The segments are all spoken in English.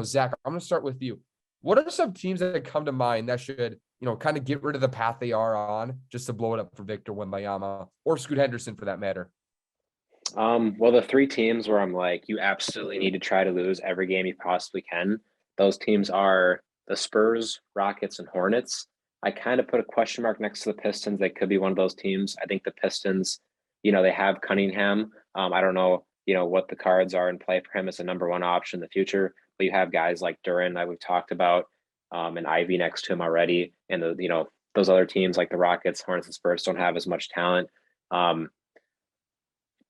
Zach, I'm going to start with you. What are some teams that come to mind that should, kind of get rid of the path they are on just to blow it up for Victor Wembanyama or Scoot Henderson for that matter? Well, the three teams where I'm like, you absolutely need to try to lose every game you possibly can. Those teams are the Spurs, Rockets, and Hornets. I kind of put a question mark next to the Pistons. They could be one of those teams. I think the Pistons, they have Cunningham. I don't know, what the cards are in play for him as a number one option in the future. But you have guys like Duran that we've talked about, and Ivy next to him already. And those other teams like the Rockets, Hornets, and Spurs don't have as much talent. Um,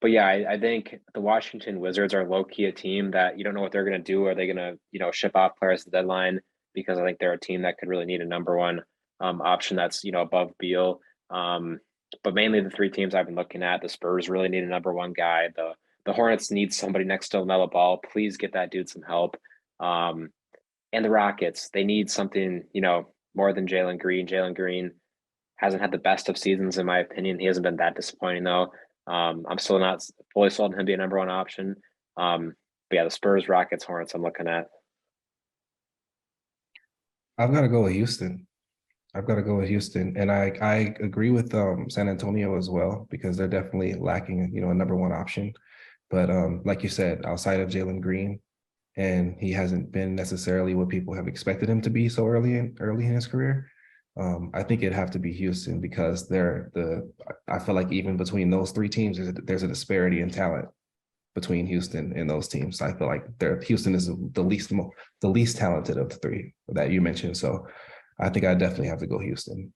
but yeah, I think the Washington Wizards are low key a team that you don't know what they're going to do. Are they going to, ship off players at the deadline? Because I think they're a team that could really need a number one option that's, above Beal. But mainly the three teams I've been looking at, the Spurs really need a number one guy. The Hornets need somebody next to LaMelo Ball. Please get that dude some help. Um, and the Rockets, they need something, more than Jalen Green. Jalen Green hasn't had the best of seasons, in my opinion. He hasn't been that disappointing, though. I'm still not fully sold on him being a number one option. But yeah, the Spurs, Rockets, Hornets, I'm looking at. I've got to go with Houston. I've got to go with Houston, and I agree with San Antonio as well because they're definitely lacking, a number one option. But like you said, outside of Jalen Green, and he hasn't been necessarily what people have expected him to be so early in his career. I think it'd have to be Houston because I feel like even between those three teams, there's a disparity in talent between Houston and those teams. I feel like Houston is the least talented of the three that you mentioned. So I think I definitely have to go Houston.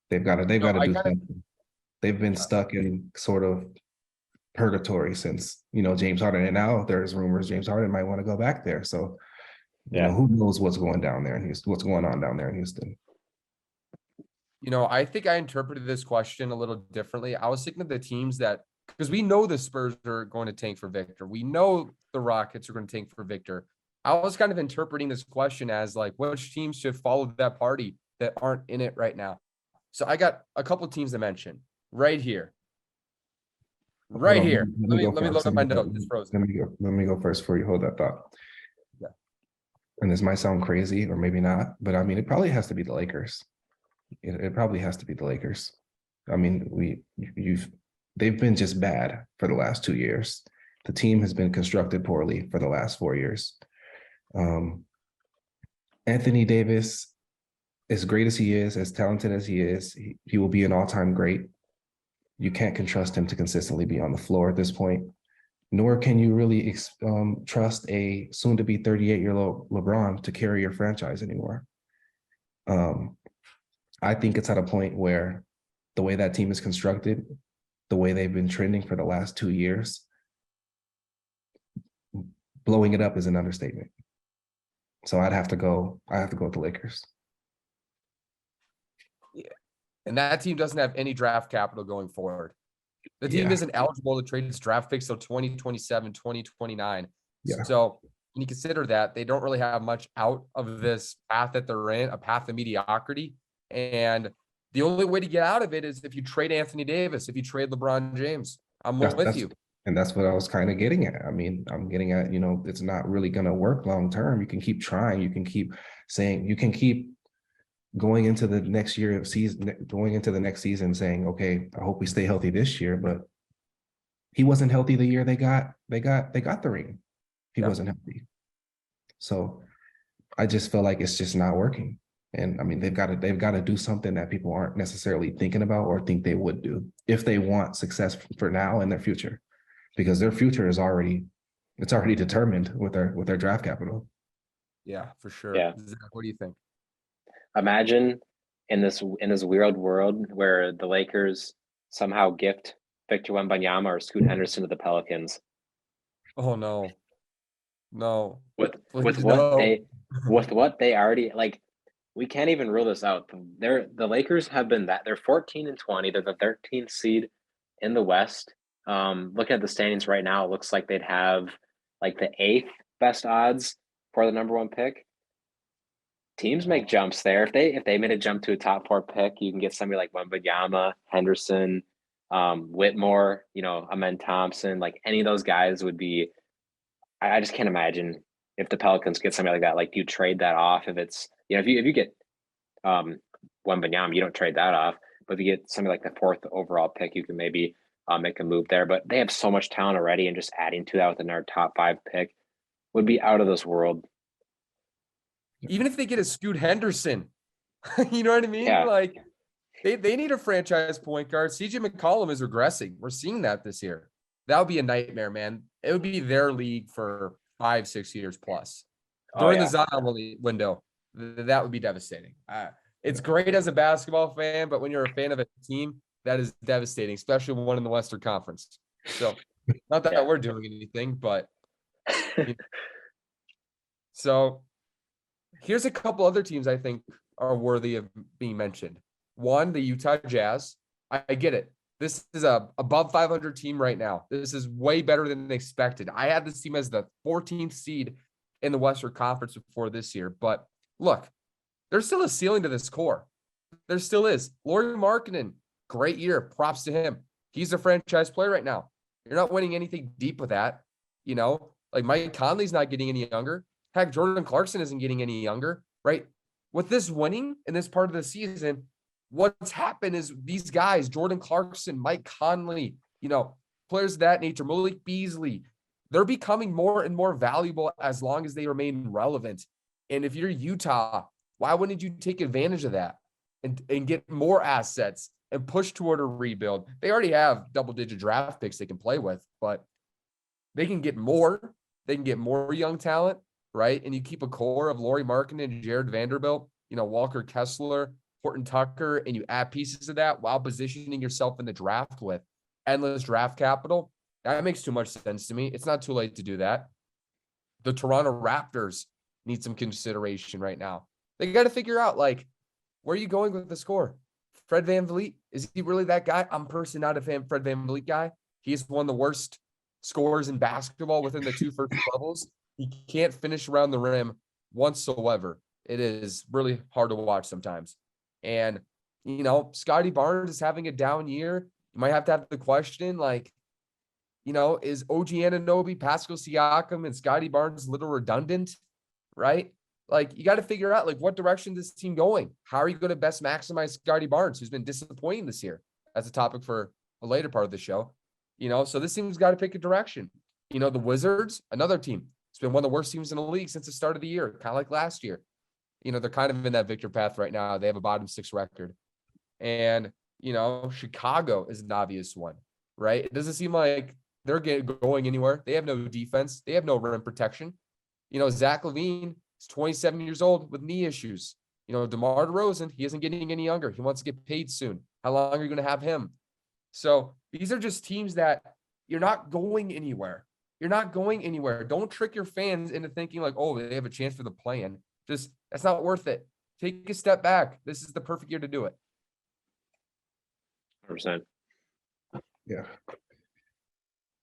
They've got to do something. They've been stuck in sort of purgatory since James Harden, and now there's rumors James Harden might want to go back there. So who knows what's going down there in Houston? What's going on down there in Houston? I think I interpreted this question a little differently. I was thinking of the teams that, because we know the Spurs are going to tank for Victor. We know the Rockets are going to tank for Victor. I was kind of interpreting this question as like, which teams should follow that party that aren't in it right now? So I got a couple of teams to mention right here. Right here. Let me look up my notes. It's frozen. Let me go first before you hold that thought. Yeah. And this might sound crazy or maybe not, but I mean, it probably has to be the Lakers. It probably has to be the Lakers. I mean, they've been just bad for the last 2 years. The team has been constructed poorly for the last 4 years. Anthony Davis, as great as he is, as talented as he is, he will be an all-time great. You can't trust him to consistently be on the floor at this point, nor can you really trust a soon-to-be 38-year-old LeBron to carry your franchise anymore. I think it's at a point where the way that team is constructed, the way they've been trending for the last 2 years, blowing it up is an understatement. So I have to go with the Lakers. Yeah. And that team doesn't have any draft capital going forward. The team isn't eligible to trade its draft picks till 2027, 2029. Yeah. So when you consider that, they don't really have much out of this path that they're in, a path of mediocrity. And the only way to get out of it is if you trade Anthony Davis, if you trade LeBron James. I'm with you. And that's what I was kind of getting at. I mean, I'm getting at, it's not really going to work long term. You can keep trying. You can keep saying, you can keep going into the next season saying, okay, I hope we stay healthy this year. But he wasn't healthy the year they got the ring. He wasn't healthy. So I just feel like it's just not working. And I mean, they've got to do something that people aren't necessarily thinking about or think they would do if they want success for now and their future, because their future is already determined with their draft capital. Yeah, for sure. Yeah. Zach, what do you think? Imagine in this weird world where the Lakers somehow gift Victor Wembanyama or Scoot Henderson to the Pelicans. Oh no. With what they already like. We can't even rule this out. The Lakers have been they're 14-20. They're the 13th seed in the West. Looking at the standings right now, it looks like they'd have like the 8th best odds for the number one pick. Teams make jumps there. If they made a jump to a top 4 pick, you can get somebody like Wembanyama, Henderson, Whitmore, Amen Thompson. Like any of those guys would be. I just can't imagine if the Pelicans get somebody like that, like, do you trade that off? If it's, if you get Wembanyama, you don't trade that off. But if you get somebody like the 4th overall pick, you can maybe make a move there. But they have so much talent already, and just adding to that with another top 5 pick would be out of this world. Even if they get a Scoot Henderson, you know what I mean? Yeah. Like they need a franchise point guard. CJ McCollum is regressing. We're seeing that this year. That would be a nightmare, man. It would be their league for 5-6 years plus during the Zion window. That would be devastating. It's great as a basketball fan, but when you're a fan of a team, that is devastating, especially one in the Western Conference. So, not that we're doing anything, but so here's a couple other teams I think are worthy of being mentioned. One, the Utah Jazz. I get it. This is a above 500 team right now. This is way better than expected. I had this team as the 14th seed in the Western Conference before this year, but look, there's still a ceiling to this core. There still is. Lauri Markkanen, great year. Props to him. He's a franchise player right now. You're not winning anything deep with that. Like Mike Conley's not getting any younger. Heck, Jordan Clarkson isn't getting any younger, right? With this winning in this part of the season, what's happened is these guys, Jordan Clarkson, Mike Conley, players of that nature, Malik Beasley, they're becoming more and more valuable as long as they remain relevant. And if you're Utah, why wouldn't you take advantage of that and get more assets and push toward a rebuild? They already have double-digit draft picks they can play with, but they can get more. They can get more young talent, right? And you keep a core of Lauri Markkanen and Jared Vanderbilt, Walker Kessler, Horton Tucker, and you add pieces of that while positioning yourself in the draft with endless draft capital. That makes too much sense to me. It's not too late to do that. The Toronto Raptors need some consideration right now. They got to figure out, like, where are you going with the score? Fred VanVleet, is he really that guy? I'm personally not a Fred VanVleet guy. He's one of the worst scorers in basketball within the 2 first levels. He can't finish around the rim whatsoever. It is really hard to watch sometimes. And, Scotty Barnes is having a down year. You might have to have the question, like, is OG Anunoby, Pascal Siakam, and Scotty Barnes a little redundant, right? Like, you got to figure out, like, what direction this team going? How are you going to best maximize Scotty Barnes, who's been disappointing this year? That's a topic for a later part of the show. So this team's got to pick a direction. The Wizards, another team. It's been one of the worst teams in the league since the start of the year, kind of like last year. They're kind of in that victor path right now. They have a bottom 6 record. And, Chicago is an obvious one, right? It doesn't seem like they're going anywhere. They have no defense. They have no rim protection. Zach LaVine is 27 years old with knee issues. DeMar DeRozan, he isn't getting any younger. He wants to get paid soon. How long are you going to have him? So these are just teams that you're not going anywhere. You're not going anywhere. Don't trick your fans into thinking like, oh, they have a chance for the play-in. Just, that's not worth it. Take a step back. This is the perfect year to do it. 100%. Yeah.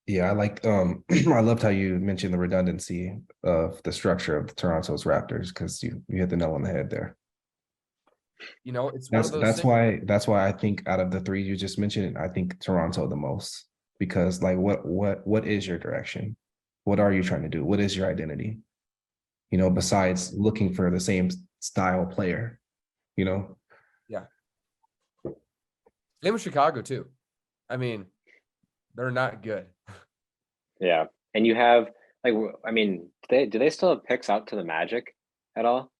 Yeah, I liked I loved how you mentioned the redundancy of the structure of Toronto's Raptors, because you hit the nail on the head there. It's one of those that's things. that's why I think out of the 3 you just mentioned, I think Toronto the most, because like what is your direction? What are you trying to do? What is your identity? Besides looking for the same style player, Yeah. Same with Chicago too. I mean, they're not good. Yeah. And you have, like, do they still have picks out to the Magic at all?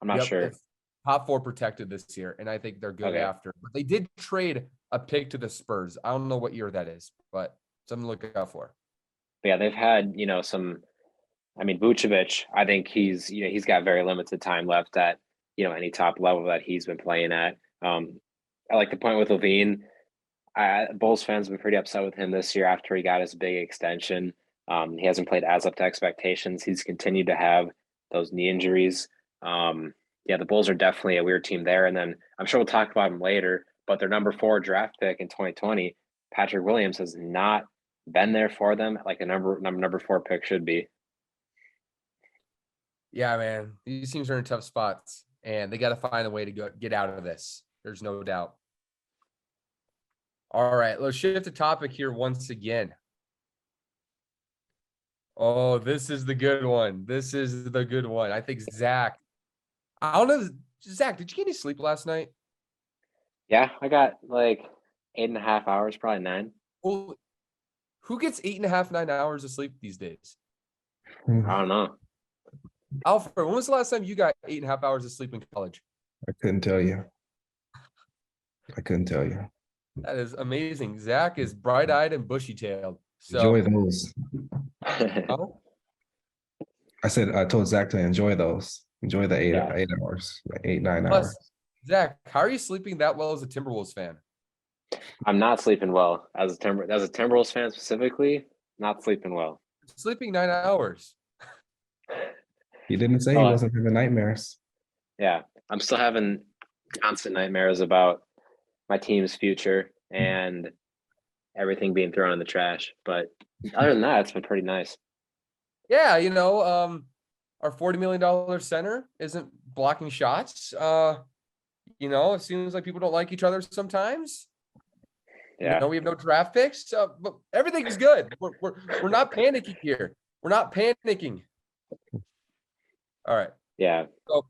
I'm not sure. It's top 4 protected this year, and I think they're good after. But they did trade a pick to the Spurs. I don't know what year that is, but something to look out for. But yeah, they've had, some, Vucevic, I think he's got very limited time left at, any top level that he's been playing at. I like the point with LaVine. Bulls fans have been pretty upset with him this year after he got his big extension. He hasn't played as up to expectations. He's continued to have those knee injuries. The Bulls are definitely a weird team there. And then I'm sure we'll talk about him later, but their number 4 draft pick in 2020, Patrick Williams, has not been there for them like a number 4 pick should be. Yeah, man. These teams are in tough spots, and they got to find a way to get out of this. There's no doubt. All right, let's shift the topic here once again. Oh, this is the good one. This is the good one. I think Zach. I don't know. Zach, did you get any sleep last night? Yeah, I got like 8.5 hours, probably 9. Well, who gets 8.5, 9 hours of sleep these days? I don't know. Alfred, when was the last time you got 8.5 hours of sleep in college? I couldn't tell you. I couldn't tell you. That is amazing. Zach is bright-eyed and bushy-tailed. Enjoy So, those. oh, I said I told Zach to enjoy those. Enjoy the eight Yeah. 8 hours, like 8-9 plus, hours. Zach, how are you sleeping that well as a Timberwolves fan? I'm not sleeping well as a Timberwolves fan specifically. Not sleeping well. Sleeping 9 hours. He didn't say he Oh, wasn't having nightmares. yeah, I'm still having constant nightmares about my team's future and everything being thrown in the trash. But other than that, it's been pretty nice. Yeah, our $40 million center isn't blocking shots. It seems like people don't like each other sometimes. Yeah, We have no draft picks, but everything's good. We're not panicking here. We're not panicking. All right. yeah. So